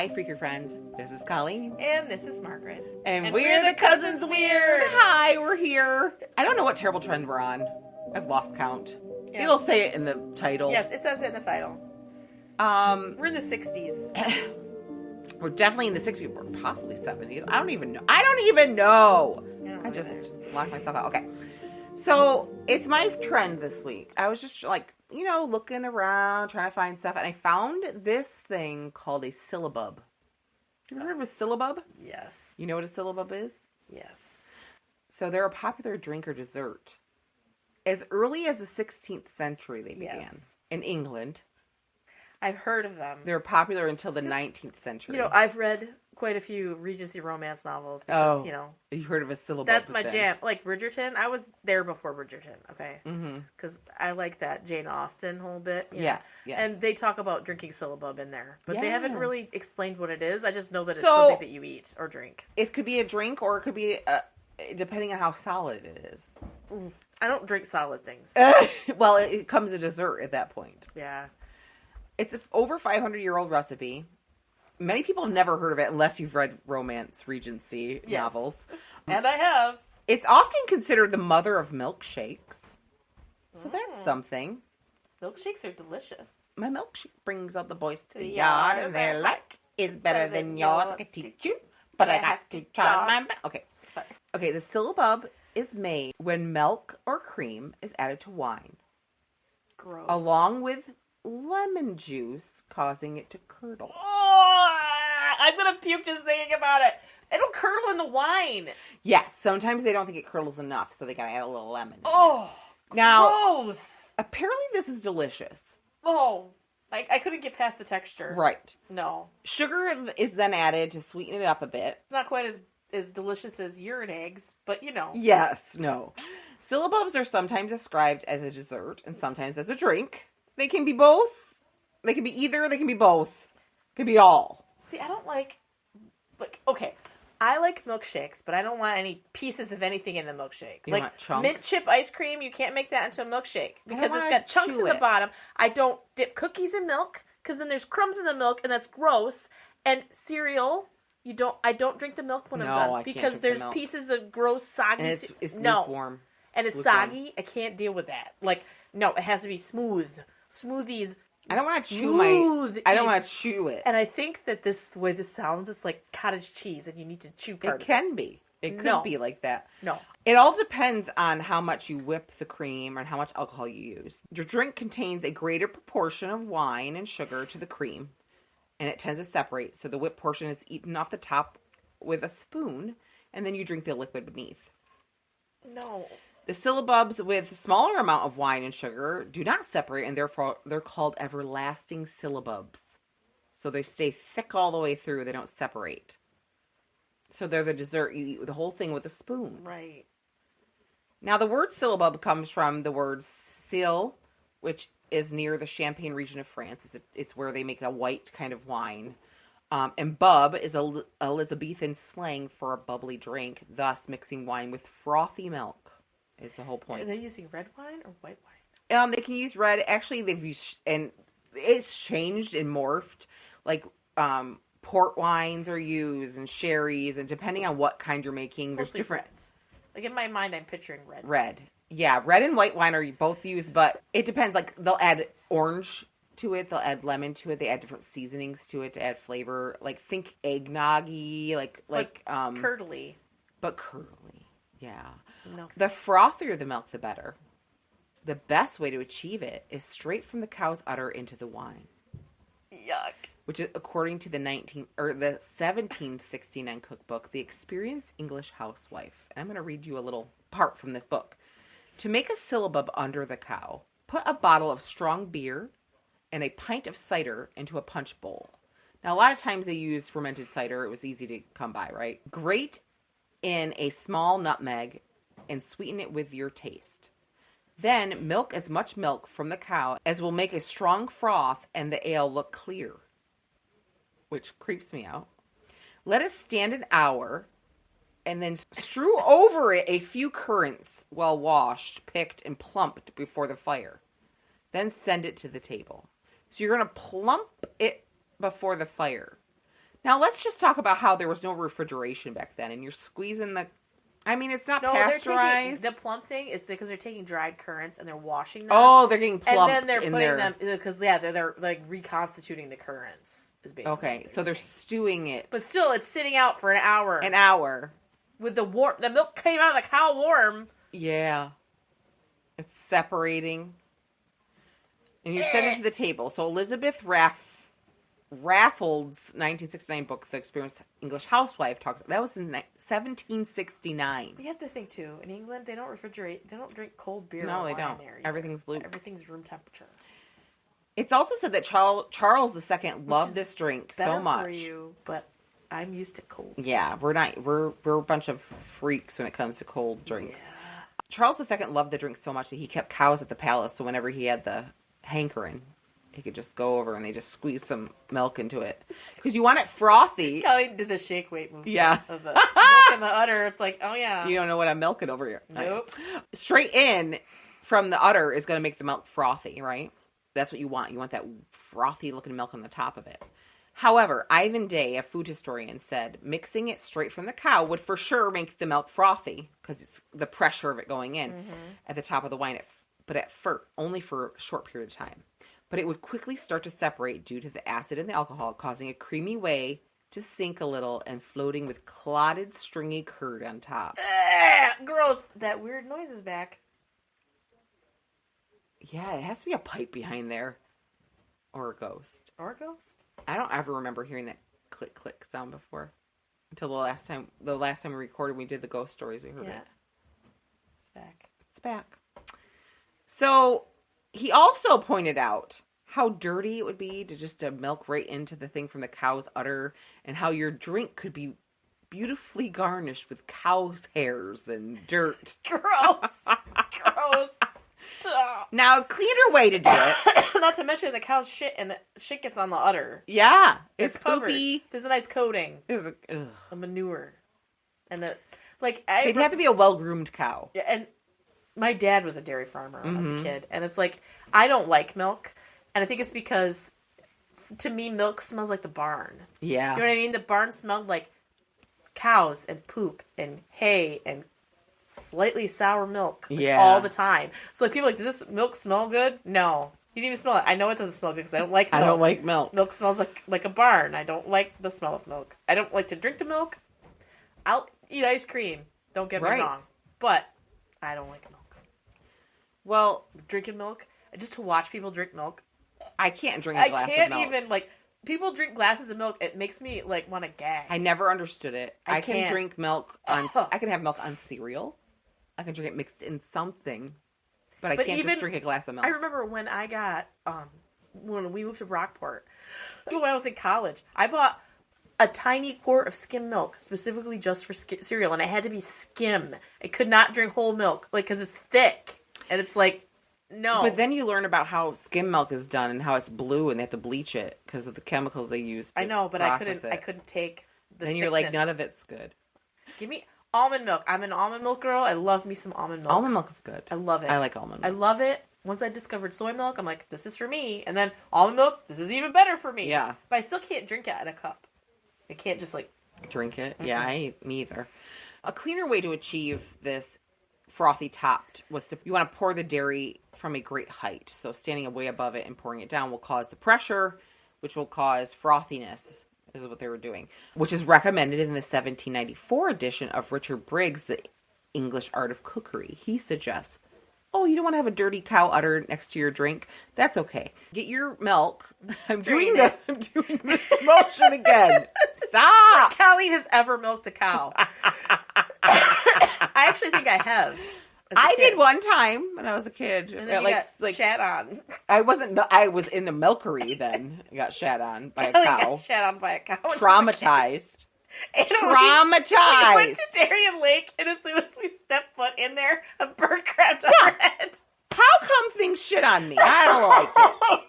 Hi, Freaker Friends. This is Colleen. And this is Margaret. And we're the Cousins Weird. Hi, we're here. I don't know what terrible trend we're on. I've lost count. Yes. It'll say it in the title. Yes, it says it in the title. We're in the 60s. We're definitely in the 60s. Or possibly 70s. I don't even know. I just locked myself out. Okay. So, it's my trend this week. I was just like, looking around, trying to find stuff, and I found this thing called a syllabub. You ever heard of a syllabub? Yes. You know what a syllabub is? Yes. So they're a popular drink or dessert. As early as the 16th century they began in England. I've heard of them. They were popular until the 19th century. I've read quite a few Regency romance novels because, you heard of a syllabub. That's my jam. Like Bridgerton, I was there before Bridgerton, okay? Because I like that Jane Austen whole bit. Yes. And they talk about drinking syllabub in there. But they haven't really explained what it is. I just know that it's something that you eat or drink. It could be a drink or it could be, depending on how solid it is. I don't drink solid things. Well, it comes a dessert at that point. Yeah. It's an over 500-year-old recipe. Many people have never heard of it unless you've read romance Regency novels. And I have. It's often considered the mother of milkshakes. So that's something. Milkshakes are delicious. My milkshake brings all the boys to the yard and they're like, it's better than yours. I can teach you, but I got to try my best. Okay. Sorry. Okay, the syllabub is made when milk or cream is added to wine. Gross. Along with lemon juice, causing it to curdle. Oh, I'm going to puke just thinking about it. It'll curdle in the wine. Yes, sometimes they don't think it curdles enough, so they gotta add a little lemon. Oh, now, gross. Apparently this is delicious. Oh, I couldn't get past the texture. Right. No. Sugar is then added to sweeten it up a bit. It's not quite as delicious as urine eggs, but Yes, no. Syllabubs are sometimes described as a dessert and sometimes as a drink. They can be both. They can be either. They can be both. Could be all. See, I don't like, okay, I like milkshakes, but I don't want any pieces of anything in the milkshake. You want chunks? Mint chip ice cream, you can't make that into a milkshake because it's got chunks in the bottom. I don't dip cookies in milk because then there's crumbs in the milk and that's gross. And cereal, I don't drink the milk when I'm done because there's pieces of gross soggy. And it's lukewarm. And it's soggy. I can't deal with that. No, it has to be smooth. Smoothies. I don't want to I don't want to chew it. And I think that the way this sounds, it's like cottage cheese, and you need to chew part of it. It can be. It could be like that. No. It all depends on how much you whip the cream and how much alcohol you use. Your drink contains a greater proportion of wine and sugar to the cream, and it tends to separate. So the whipped portion is eaten off the top with a spoon, and then you drink the liquid beneath. No. The syllabubs with smaller amount of wine and sugar do not separate, and therefore they're called everlasting syllabubs. So they stay thick all the way through. They don't separate. So they're the dessert. You eat the whole thing with a spoon. Right. Now, the word syllabub comes from the word syll, which is near the Champagne region of France. It's where they make a white kind of wine. And bub is Elizabethan slang for a bubbly drink, thus mixing wine with frothy milk. Is the whole point. Are they using red wine or white wine? They can use red. Actually, they've used, and it's changed and morphed. Port wines are used and sherries, and depending on what kind you're making, there's different. Red. In my mind, I'm picturing red. Red. Yeah, red and white wine are both used, but it depends. They'll add orange to it. They'll add lemon to it. They add different seasonings to it to add flavor. Think eggnoggy, curdly. But curdly, yeah. Milk's the frothier the milk, the better. The best way to achieve it is straight from the cow's udder into the wine. Yuck. Which is according to the 1769 cookbook, The Experienced English Housewife. And I'm going to read you a little part from this book. To make a syllabub under the cow, put a bottle of strong beer and a pint of cider into a punch bowl. Now, a lot of times they use fermented cider. It was easy to come by, right? Grate in a small nutmeg and sweeten it with your taste. Then milk as much milk from the cow as will make a strong froth and the ale look clear, which creeps me out. Let it stand an hour and then strew over it a few currants well washed, picked, and plumped before the fire. Then send it to the table. So you're going to plump it before the fire. Now, let's just talk about how there was no refrigeration back then, and you're squeezing the... I mean, it's not pasteurized. The plump thing is because they're taking dried currants and they're washing them. Oh, they're getting plumped and then they're putting them... Because, they're like reconstituting the currants, is basically. Okay, so they're stewing it. But still, it's sitting out for an hour. An hour. With the milk came out of the cow warm. Yeah. It's separating. And you send it to the table. So Elizabeth Raffled's 1969 book, The Experienced English Housewife, talks... That was in 1769. You have to think, too, in England, they don't refrigerate. They don't drink cold beer. No, they don't. There, Everything's luke. Everything's room temperature. It's also said that Charles II loved this drink so much. For you, but I'm used to cold. Yeah, we're a bunch of freaks when it comes to cold drinks. Yeah. Charles II loved the drink so much that he kept cows at the palace, so whenever he had the hankering, he could just go over and they just squeeze some milk into it. Because you want it frothy. Kelly did the shake weight movement. Yeah. Of the milk and the udder. It's like, oh yeah. You don't know what I'm milking over here. Nope. Straight in from the udder is going to make the milk frothy, right? That's what you want. You want that frothy looking milk on the top of it. However, Ivan Day, a food historian, said mixing it straight from the cow would for sure make the milk frothy because it's the pressure of it going in at the top of the wine, but at first, only for a short period of time. But it would quickly start to separate due to the acid in the alcohol, causing a creamy whey to sink a little and floating with clotted, stringy curd on top. Gross. That weird noise is back. Yeah, it has to be a pipe behind there. Or a ghost. Or a ghost? I don't ever remember hearing that click click sound before. Until the last time we recorded, we did the ghost stories, we heard it. It's back. It's back. So, he also pointed out how dirty it would be to just milk right into the thing from the cow's udder, and how your drink could be beautifully garnished with cow's hairs and dirt. Gross. Gross. Now, a cleaner way to do it. Not to mention the cow's shit, and the shit gets on the udder. Yeah. It's poopy. Covered. There's a nice coating. There's a manure. And it'd have to be a well-groomed cow. Yeah, and my dad was a dairy farmer when I was a kid. And it's like, I don't like milk. And I think it's because, to me, milk smells like the barn. Yeah. You know what I mean? The barn smelled like cows and poop and hay and slightly sour milk all the time. So like people are like, does this milk smell good? No. You didn't even smell it. I know it doesn't smell good because I don't like milk. I don't like milk. Milk smells like a barn. I don't like the smell of milk. I don't like to drink the milk. I'll eat ice cream. Don't get me wrong. But I don't like milk. Well, drinking milk, just to watch people drink milk. I can't drink a glass of milk. I can't even, people drink glasses of milk. It makes me, want to gag. I never understood it. I can drink milk I can have milk on cereal. I can drink it mixed in something. But I can't just drink a glass of milk. I remember when I got, when we moved to Brockport, when I was in college, I bought a tiny quart of skim milk, specifically just for cereal, and it had to be skim. I could not drink whole milk, because it's thick. And it's like, no. But then you learn about how skim milk is done and how it's blue and they have to bleach it because of the chemicals they use to I know, but I couldn't take the Then you're like, none of it's good. Give me almond milk. I'm an almond milk girl. I love me some almond milk. Almond milk is good. I love it. I like almond milk. I love it. Once I discovered soy milk, I'm like, this is for me. And then almond milk, this is even better for me. Yeah. But I still can't drink it in a cup. I can't just drink it. Mm-hmm. Yeah, me either. A cleaner way to achieve this frothy topped was you want to pour the dairy from a great height. So standing way above it and pouring it down will cause the pressure, which will cause frothiness, is what they were doing, which is recommended in the 1794 edition of Richard Briggs' The English Art of Cookery. He suggests, you don't want to have a dirty cow udder next to your drink? That's okay. Get your milk. I'm doing this motion again. Stop! Callie has ever milked a cow. I actually think I have. I did one time when I was a kid. And then you got shat on. I was in the milkery then. I got shat on by a cow. Got shat on by a cow. Traumatized. Traumatized. We went to Darien Lake, and as soon as we stepped foot in there, a bird crapped on our head. How come things shit on me? I don't like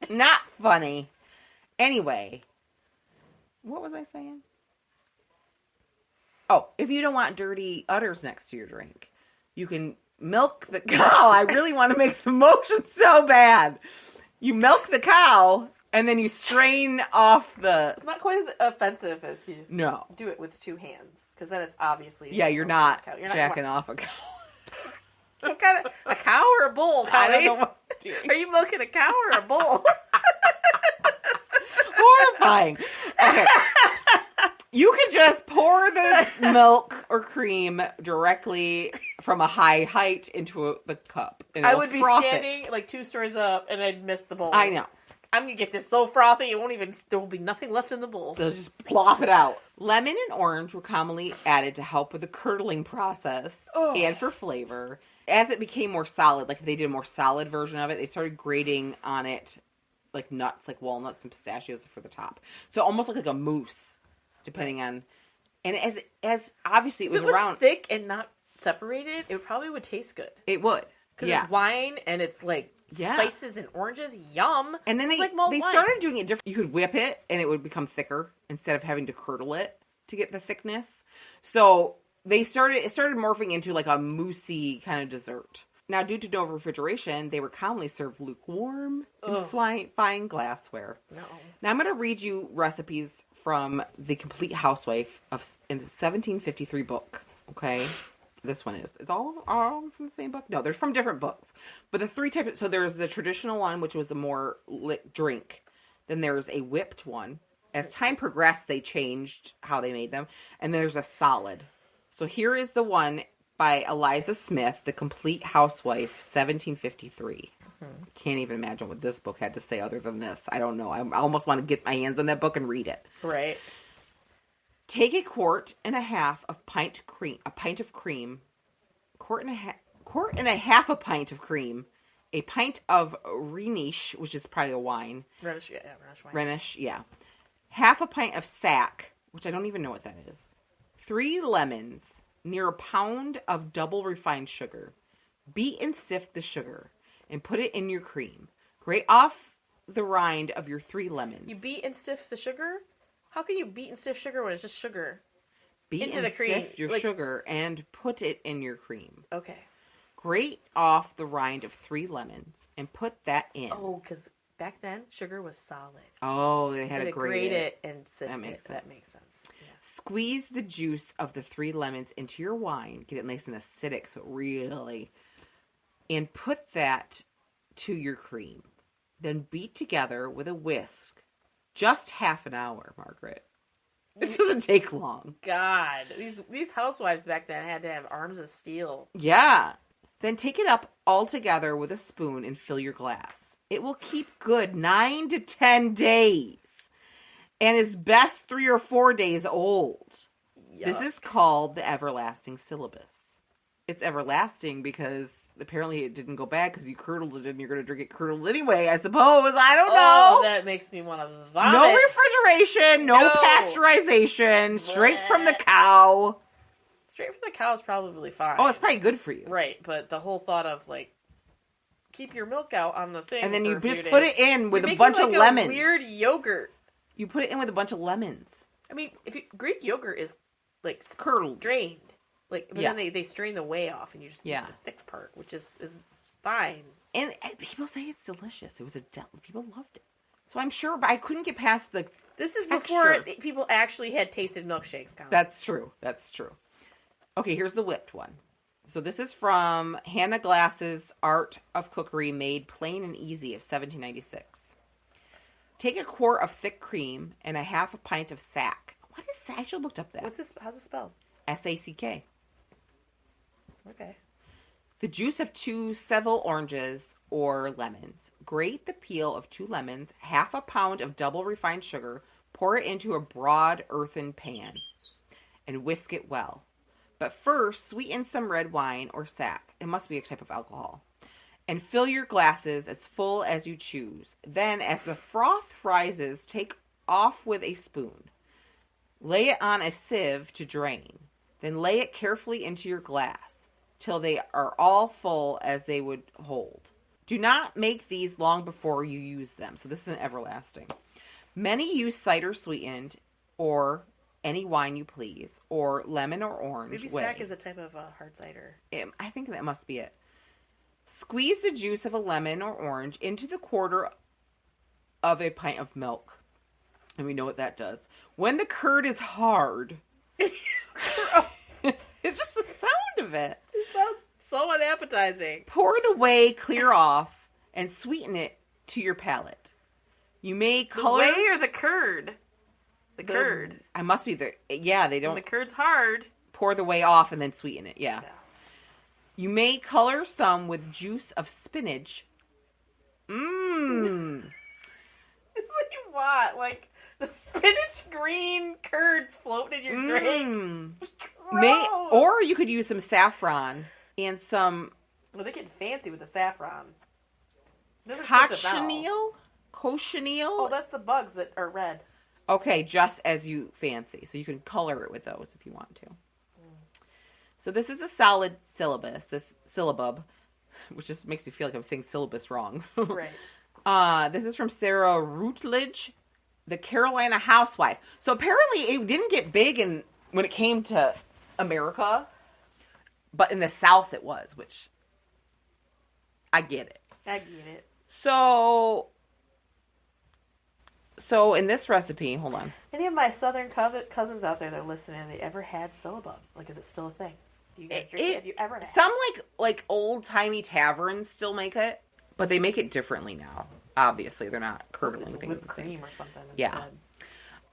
it. Not funny. Anyway, what was I saying? If you don't want dirty udders next to your drink, you can milk the cow. I really want to make some motion so bad. You milk the cow And then you strain off the... It's not quite as offensive if you do it with 2 hands. Because then it's obviously... Yeah, you're not jacking off a cow. What kind of... A cow or a bull, Connie? I don't know what you're doing. Are you milking a cow or a bull? Horrifying. Okay. You can just pour the milk or cream directly from a high height into the cup. And I would be standing like 2 stories up and I'd miss the bowl. I know. I'm going to get this so frothy, there will be nothing left in the bowl. So just plop it out. Lemon and orange were commonly added to help with the curdling process and for flavor. As it became more solid, like if they did a more solid version of it, they started grating on it like nuts, like walnuts and pistachios for the top. So almost like a mousse, depending on... And as obviously it was around... thick and not separated, it probably would taste good. It would. Because it's wine and it's like spices and oranges. Yum. And then they started doing it different. You could whip it and it would become thicker instead of having to curdle it to get the thickness. So it started morphing into like a moussey kind of dessert. Now, due to no refrigeration, they were commonly served lukewarm in fine glassware. No. Now, I'm going to read you recipes from The Complete Housewife in the 1753 book. Okay? This one is. It's all from the same book? No, they're from different books. But the 3 types... So there's the traditional one, which was a more lit drink. Then there's a whipped one. As time progressed, they changed how they made them. And there's a solid. So here is the one by Eliza Smith, The Complete Housewife, 1753. Can't even imagine what this book had to say other than this. I don't know. I almost want to get my hands on that book and read it. Right. Take a quart and a half of pint of cream, a pint of cream, quart and a half a pint of cream, a pint of Rhenish, which is probably a wine. Rhenish wine. Rhenish, yeah. Half a pint of sack, which I don't even know what that is. 3 lemons, near a pound of double refined sugar. Beat and sift the sugar and put it in your cream. Grate off the rind of your 3 lemons. You beat and sift the sugar? How can you beat and sift sugar when it's just sugar? Beat into and the cream. Sift your sugar and put it in your cream. Okay. Grate off the rind of 3 lemons and put that in. Oh, because back then sugar was solid. Oh, they had to grate it and sift it. That makes sense. Yeah. Squeeze the juice of the 3 lemons into your wine. Get it nice and acidic, so really, and put that to your cream. Then beat together with a whisk. Just half an hour, Margaret. It doesn't take long. God, these housewives back then had to have arms of steel. Yeah. Then take it up all together with a spoon and fill your glass. It will keep good 9 to 10 days. And is best 3 or 4 days old. Yuck. This is called the everlasting syllabus. It's everlasting because apparently it didn't go bad because you curdled it and you're going to drink it curdled anyway, I suppose. I don't know. Oh, that makes me want to vomit. No refrigeration, no pasteurization, straight from the cow. Straight from the cow is probably fine. Oh, it's probably good for you. Right, but the whole thought of, like, keep your milk out on the thing and then you just put put it in with a bunch of lemons. Weird yogurt. You put it in with a bunch of lemons. I mean, Greek yogurt is, like, curdled. Drained. Like, but then they strain the whey off, and you just eat the thick part, which is fine. And people say it's delicious. It was people loved it. So I'm sure, but I couldn't get past the This is texture. before people actually had tasted milkshakes, Colin. That's true. Okay, here's the whipped one. So this is from Hannah Glass's Art of Cookery Made Plain and Easy of 1796. Take a quart of thick cream and a half a pint of sack. What is sack? I should have looked up that. What's this? How's it spelled? S-A-C-K. Okay. The juice of 2 Seville oranges or lemons. Grate the peel of 2 lemons, half a pound of double refined sugar, pour it into a broad earthen pan, and whisk it well. But first, sweeten some red wine or sack. It must be a type of alcohol. And fill your glasses as full as you choose. Then, as the froth rises, take off with a spoon. Lay it on a sieve to drain. Then lay it carefully into your glass till they are all full as they would hold. Do not make these long before you use them. So this is an everlasting. Many use cider sweetened or any wine you please, or lemon or orange. Maybe sack is a type of hard cider. I think that must be it. Squeeze the juice of a lemon or orange into the quarter of a pint of milk. And we know what that does. When the curd is hard, it's just the sound of it. It sounds so unappetizing. Pour the whey clear off and sweeten it to your palate. You may color... The whey or the curd? The curd. I must be the... Yeah, they don't... When the curd's hard. Pour the whey off and then sweeten it, yeah. You may color some with juice of spinach. Mmm. It's like what? Like the spinach green curds floating in your drink. Or you could use some saffron and some... Well, they're getting fancy with the saffron. Cochineal? Cochineal? Oh, that's the bugs that are red. Okay, just as you fancy. So you can color it with those if you want to. So this is a solid syllabus, this syllabub, which just makes me feel like I'm saying syllabus wrong. Right. This is from Sarah Routledge, the Carolina housewife. So apparently it didn't get big when it came to America, but in the South it was, which I get it. I get it. So in this recipe, hold on. Any of my southern cousins out there that are listening, have they ever had syllabub? Like, is it still a thing? Do you guys drink it? Have you ever had it? Some like old-timey taverns still make it, but they make it differently now. Obviously, they're not curdling things. With cream or something instead. Yeah.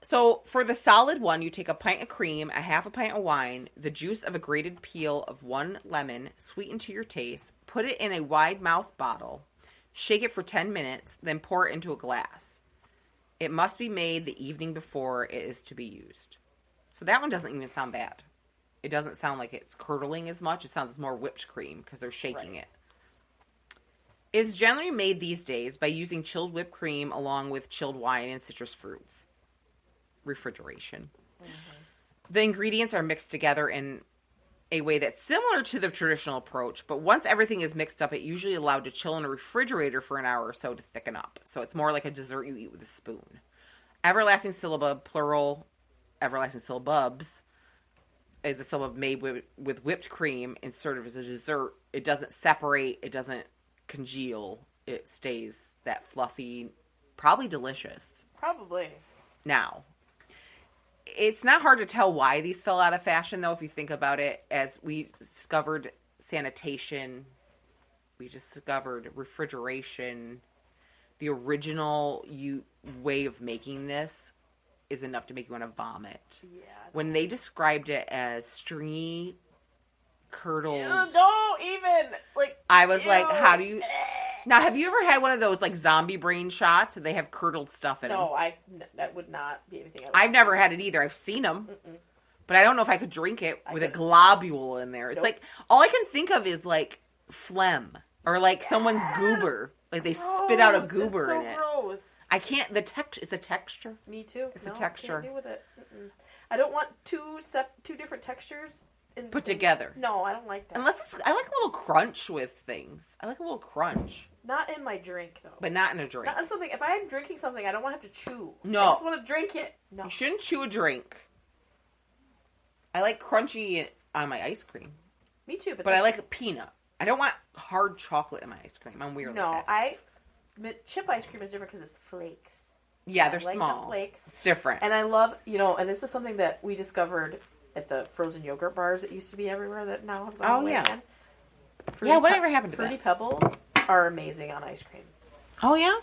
So for the solid one, you take a pint of cream, a half a pint of wine, the juice of a grated peel of 1 lemon, sweeten to your taste, put it in a wide-mouth bottle, shake it for 10 minutes, then pour it into a glass. It must be made the evening before it is to be used. So that one doesn't even sound bad. It doesn't sound like it's curdling as much. It sounds more whipped cream because they're shaking it. It's generally made these days by using chilled whipped cream along with chilled wine and citrus fruits. Refrigeration. Mm-hmm. The ingredients are mixed together in a way that's similar to the traditional approach, but once everything is mixed up, it's usually allowed to chill in a refrigerator for an hour or so to thicken up. So it's more like a dessert you eat with a spoon. Everlasting syllabub, plural, everlasting syllabubs, is a syllabub made with whipped cream and served as a dessert. It doesn't separate. It doesn't congeal. It stays that fluffy, probably delicious. Probably. Now, it's not hard to tell why these fell out of fashion, though, if you think about it. As we discovered sanitation, we discovered refrigeration. The original way of making this is enough to make you want to vomit. Yeah. When they described it as stringy, curdled... Ew, don't even! I was like, how do you... Now, have you ever had one of those, zombie brain shots and they have curdled stuff in them? No, that would not be anything I would I've never had it either. I've seen them. Mm-mm. But I don't know if I could drink it with a globule in there. It's all I can think of is, phlegm. Or, someone's goober. They spit out a goober in it. It's so gross. I can't, it's a texture. Me too. It's a texture. I can't deal with it. Mm-mm. I don't want two different textures. Put together. No, I don't like that. Unless I like a little crunch with things. I like a little crunch. Not in my drink, though. But not in a drink. Not in something. If I'm drinking something, I don't want to have to chew. No. I just want to drink it. No. You shouldn't chew a drink. I like crunchy on my ice cream. Me too. But I like a peanut. I don't want hard chocolate in my ice cream. I'm weird like that. Chip ice cream is different because it's flakes. Yeah, they're I like small. The flakes. It's different. And I love, and this is something that we discovered at the frozen yogurt bars that used to be everywhere that now have gone away again. Whatever happened to Fruity Pebbles are amazing on ice cream. Oh, yeah?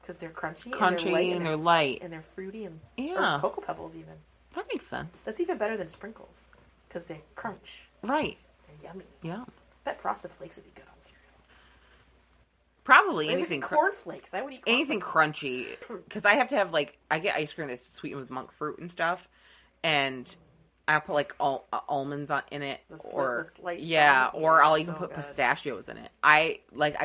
Because they're crunchy and they're light. And they're fruity and or Cocoa Pebbles even. That makes sense. That's even better than sprinkles because they crunch. Right. They're yummy. Yeah. I bet Frosted Flakes would be good on cereal. Probably anything. Cornflakes. I would eat anything crunchy. Because I have to have, I get ice cream that's sweetened with monk fruit and stuff. And I put, almonds in it. Or I'll even put pistachios in it. I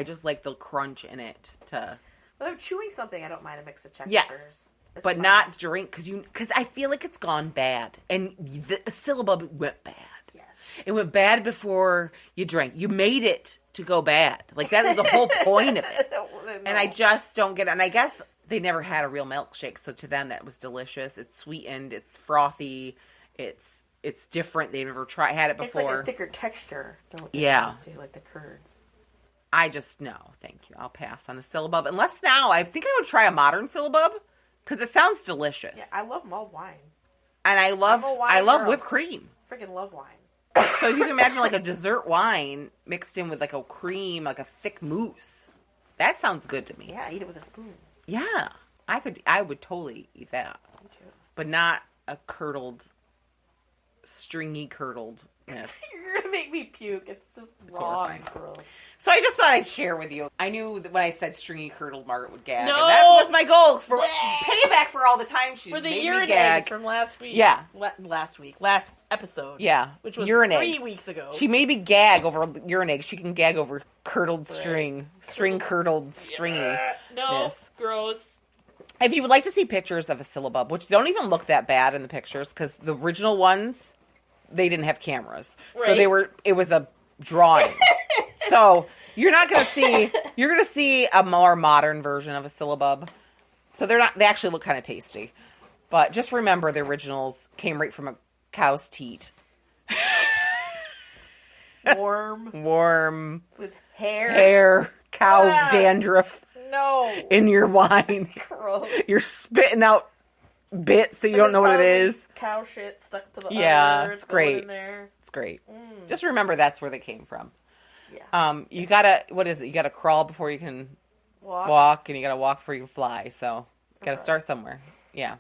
just like the crunch in it to... But I'm chewing something, I don't mind a mix of textures. Yes. But not drink, because I feel like it's gone bad. And the syllabub went bad. Yes. It went bad before you drank. You made it to go bad. That is the whole point of it. No. And I just don't get it. And I guess they never had a real milkshake, so to them that was delicious. It's sweetened. It's frothy. It's different. They've never had it before. It's like a thicker texture. Don't yeah. Like the curds. No, thank you. I'll pass on a syllabub. Unless now, I think I would try a modern syllabub because it sounds delicious. Yeah, I love mulled wine. And I love girl. whipped cream. Freaking love wine. So if you can imagine like a dessert wine mixed in with like a cream, like a thick mousse. That sounds good to me. Yeah, eat it with a spoon. Yeah. I would totally eat that. Me too. But not a stringy curdled. Yes. You're going to make me puke. It's just raw and gross. So I just thought I'd share with you. I knew that when I said stringy curdled, Margaret would gag. No! And that was my goal. For payback for all the time she for the made urine me gag. eggs from last week. Yeah. Last episode. Yeah. Which was urine 3 eggs. weeks ago. She made me gag over urine eggs. She can gag over curdled string. String curdled stringy. No, Yes. gross. If you would like to see pictures of a syllabub, which don't even look that bad in the pictures, because the original ones, they didn't have cameras. Right. So it was a drawing. So you're going to see a more modern version of a syllabub. So they actually look kind of tasty. But just remember the originals came right from a cow's teat. Warm. With hair. Hair, cow dandruff. No. In your wine. Gross. You're spitting out bits that you don't know what it is. Cow shit stuck to the Yeah, it's great. in there. It's great. Just remember that's where they came from. Yeah. You gotta, what is it? You gotta crawl before you can walk and you gotta walk before you can fly. So, you gotta start somewhere. Yeah.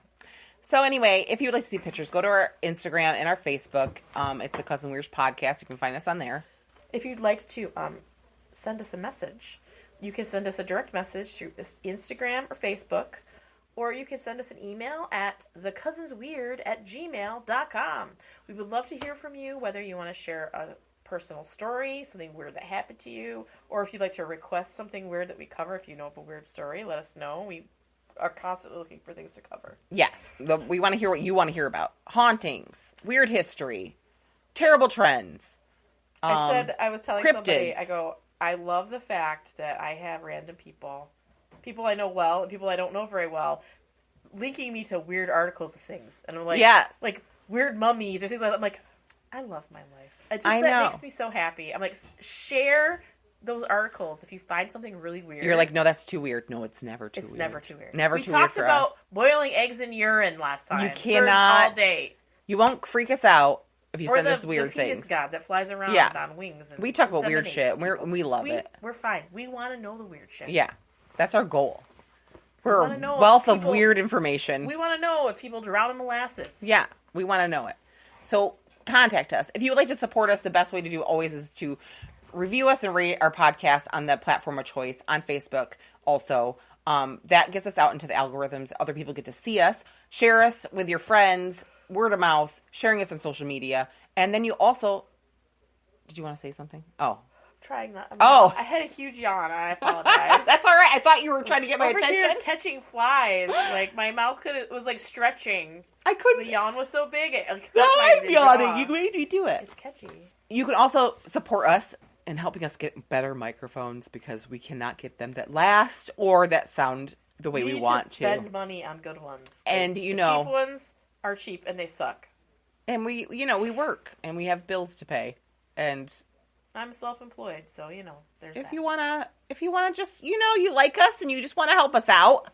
So anyway, if you would like to see pictures, go to our Instagram and our Facebook. It's the Cousin Weird Podcast. You can find us on there. If you'd like to send us a message, you can send us a direct message through Instagram or Facebook, or you can send us an email at thecousinsweird@gmail.com. We would love to hear from you, whether you want to share a personal story, something weird that happened to you, or if you'd like to request something weird that we cover. If you know of a weird story, let us know. We are constantly looking for things to cover. Yes. We want to hear what you want to hear about. Hauntings, weird history, terrible trends. I was telling cryptids. somebody, I love the fact that I have random people I know well and people I don't know very well, linking me to weird articles of things. And I'm like, yes. Like weird mummies or things like that. I'm like, I love my life. That makes me so happy. I'm like, share those articles if you find something really weird. You're like, no, that's too weird. No, it's never too weird. It's never too weird. Never too weird. We talked about boiling eggs in urine last time. You cannot. All day. You won't freak us out if you send us weird things. Or the things. god that flies around on wings. And we talk about weird shit. We love it. We're fine. We want to know the weird shit. Yeah. That's our goal. We're a wealth of weird information. We want to know if people drown in molasses. Yeah. We want to know it. So contact us. If you would like to support us, the best way to do always is to review us and rate our podcast on the platform of choice on Facebook also. That gets us out into the algorithms. Other people get to see us. Share us with your friends. Word of mouth. Sharing us on social media. And then you also... Did you want to say something? Oh. Trying that. I had a huge yawn. I apologize. That's all right. I thought you were trying to get my attention. Here catching flies. Like, my mouth was like stretching. I couldn't. The yawn was so big. I'm yawning. You made me do it. It's catchy. You can also support us in helping us get better microphones because we cannot get them that last or that sound the way we want to. Spend money on good ones. And the cheap ones are cheap and they suck. And we work and we have bills to pay. And I'm self-employed, so there's if you wanna just you like us and you just want to help us out,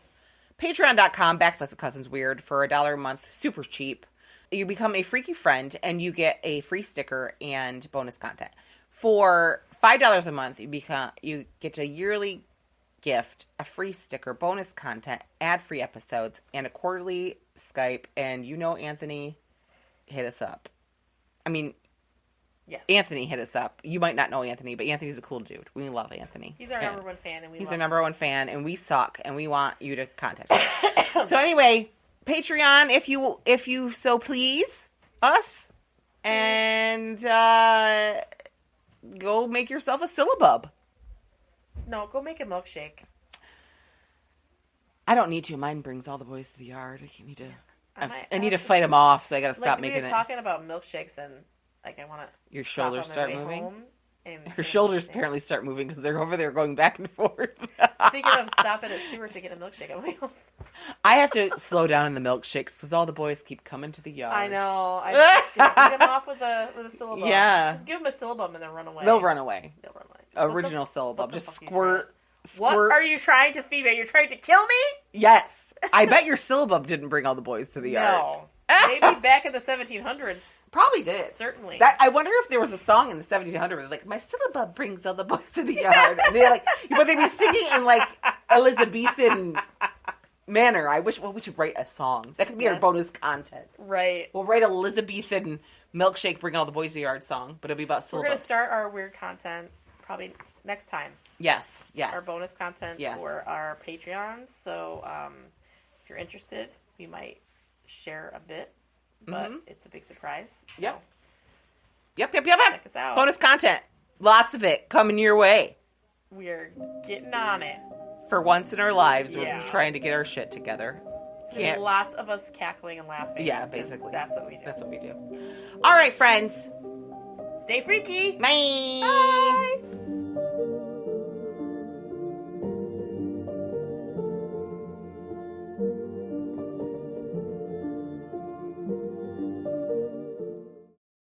patreon.com/thecousinsweird for $1 a month, super cheap. You become a freaky friend and you get a free sticker and bonus content. For $5 a month, you get a yearly gift, a free sticker, bonus content, ad-free episodes, and a quarterly Skype. And Anthony hit us up. I mean. Yes. Anthony hit us up. You might not know Anthony, but Anthony's a cool dude. We love Anthony. He's our number one fan, and he's our number one fan, and we suck, and we want you to contact us. So anyway, Patreon, if you so please, us, and go make yourself a syllabub. No, go make a milkshake. I don't need to. Mine brings all the boys to the yard. I need to fight them off, so I got to stop making it. We were talking about milkshakes and. Like, I want to... Your shoulders start moving? Her shoulders apparently start moving because they're over there going back and forth. Thinking of stopping at Stewart's to get a milkshake on my own. I have to slow down in the milkshakes because all the boys keep coming to the yard. I know. I just get them off with a syllabub. Yeah. Just give them a syllabub and they'll run away. They'll run away. Original Syllabub. what the Just fuck are you squirt. What are you trying to feed me? You're trying to kill me? Yes. I bet your Syllabub didn't bring all the boys to the yard. No. Maybe back in the 1700s. Probably did. Certainly. I wonder if there was a song in the 1700s like, my Syllabub brings all the boys to the yard. And they're like, but they'd be singing in like Elizabethan manner. We should write a song. That could be our bonus content. Right. We'll write Elizabethan milkshake bring all the boys to the yard song, but it'll be about Syllabub. We're going to start our weird content probably next time. Yes. Our bonus content for our Patreons. So if you're interested, we might share a bit, but it's a big surprise. So Yep. check us out. Bonus content. Lots of it coming your way. We're getting on it. For once in our lives, we're trying to get our shit together. Lots of us cackling and laughing. Yeah, basically. That's what we do. That's what we do. All right, friends. Stay freaky. Bye. Bye.